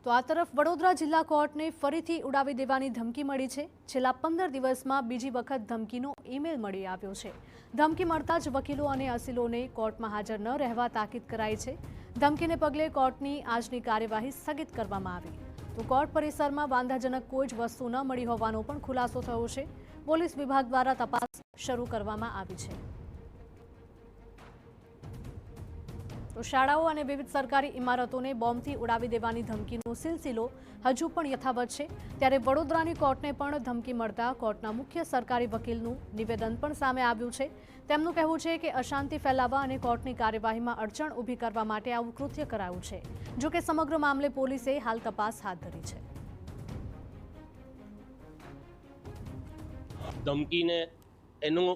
તો આ તરફ વડોદરા જિલ્લા કોર્ટને ફરીથી ઉડાવી દેવાની ધમકી મળી છે। છેલ્લા 15 દિવસમાં બીજી વખત ધમકીનો ઈમેલ મળી આવ્યો છે। ધમકી મળતા જ વકીલો અને અસીલોને કોર્ટમાં હાજર ન રહેવા તાકીદ કરાઈ છે। ધમકીને પગલે કોર્ટની આજની કાર્યવાહી સ્થગિત કરવામાં આવી। તો કોર્ટ પરિસરમાં વાંધાજનક કોઈ જ વસ્તુ ન મળી હોવાનો પણ ખુલાસો થયો છે। પોલીસ વિભાગ દ્વારા તપાસ શરૂ કરવામાં આવી છે। તો શાળાઓ અને વિવિધ સરકારી ઇમારતોને બોમ્બથી ઉડાવી દેવાની ધમકીનો સિલસિલો હજુ પણ યથાવત છે। ત્યારે વડોદરાની કોર્ટને પણ ધમકી મળતા કોર્ટના મુખ્ય સરકારી વકીલનું નિવેદન પણ સામે આવ્યું છે। તેમનું કહેવું છે કે અશાંતિ ફેલાવવા અને કોર્ટની કાર્યવાહીમાં અડચણ ઊભી કરવા માટે આવું કૃત્ય કરાયું છે। જો કે સમગ્ર મામલે પોલીસે હાલ તપાસ હાથ ધરી છે। ધમકીને એનું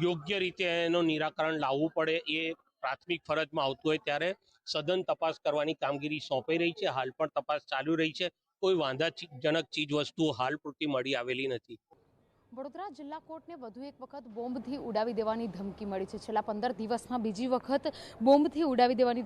યોગ્ય રીતે એનું નિરાકરણ લાવવું પડે એ પ્રાથમિક ફરજમાં આવતું હોય ત્યારે સઘન તપાસ કરવાની કામગીરી સોંપાઈ રહી છે। હાલ પણ તપાસ ચાલુ રહી છે। કોઈ વાંધાજનક ચીજ વસ્તુ હાલ પૂરતી મળી આવેલી નથી। વડોદરા જિલ્લા કોર્ટને વધુ એક વખત બોમ્બથી ઉડાવી દેવાની ધમકી મળી છે। છેલ્લા 15 દિવસમાં બીજી વખત બોમ્બથી ઉડાવી દેવાની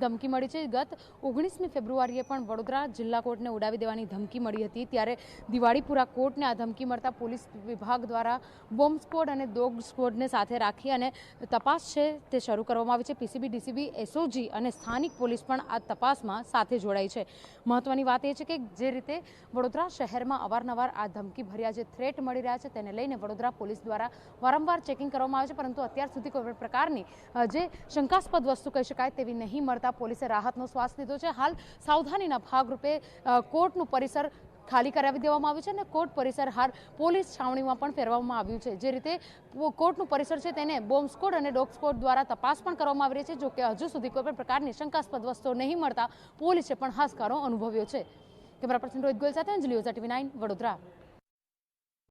ધમકી મળી છે। ગત 19મી ફેબ્રુઆરીએ પણ વડોદરા જિલ્લા કોર્ટને ઉડાવી દેવાની ધમકી મળી હતી। ત્યારે દિવાળીપુરા કોર્ટને આ ધમકી મળતા પોલીસ વિભાગ દ્વારા બોમ્બ સ્ક્વોડ અને ડોગ સ્ક્વોડને સાથે રાખી અને તપાસ છે તે શરૂ કરવામાં આવી છે। પીસીબી, ડીસીબી, એસઓજી અને સ્થાનિક પોલીસ પણ આ તપાસમાં સાથે જોડાઈ છે। મહત્વની વાત એ છે કે જે રીતે વડોદરા શહેરમાં અવારનવાર આ ધમકી ભર્યા જે થ્રેટ મળી રહ્યા છે તેને લઈને વડોદરા પોલીસ દ્વારા વારંવાર ચેકિંગ કરવામાં આવે છે, પરંતુ અત્યાર સુધી કોઈ પ્રકારની જે શંકાસ્પદ વસ્તુ કહી શકાય તેવી નહીં મળતા પોલીસે રાહતનો શ્વાસ લીધો છે। હાલ સાવધાનીના ભાગરૂપે કોર્ટનું પરિસર ખાલી કરાવી દેવામાં આવ્યું છે અને કોર્ટ પરિસર હાલ પોલીસ છાવણીમાં પણ ફેરવવામાં આવ્યું છે। જે રીતે કોર્ટનું પરિસર છે તેને બોમ્બ સ્ક્વોડ અને ડોગ સ્ક્વોડ દ્વારા તપાસ પણ કરવામાં આવી રહી છે। જો કે હજુ સુધી કોઈ પણ પ્રકારની શંકાસ્પદ વસ્તુઓ નહીં મળતા પોલીસે પણ હાશકારો અનુભવ્યો છે। કેમેરા પર્સન રોહિત ગોયલ સાથે અંજલિ ઓઝા, TV9 વડોદરા।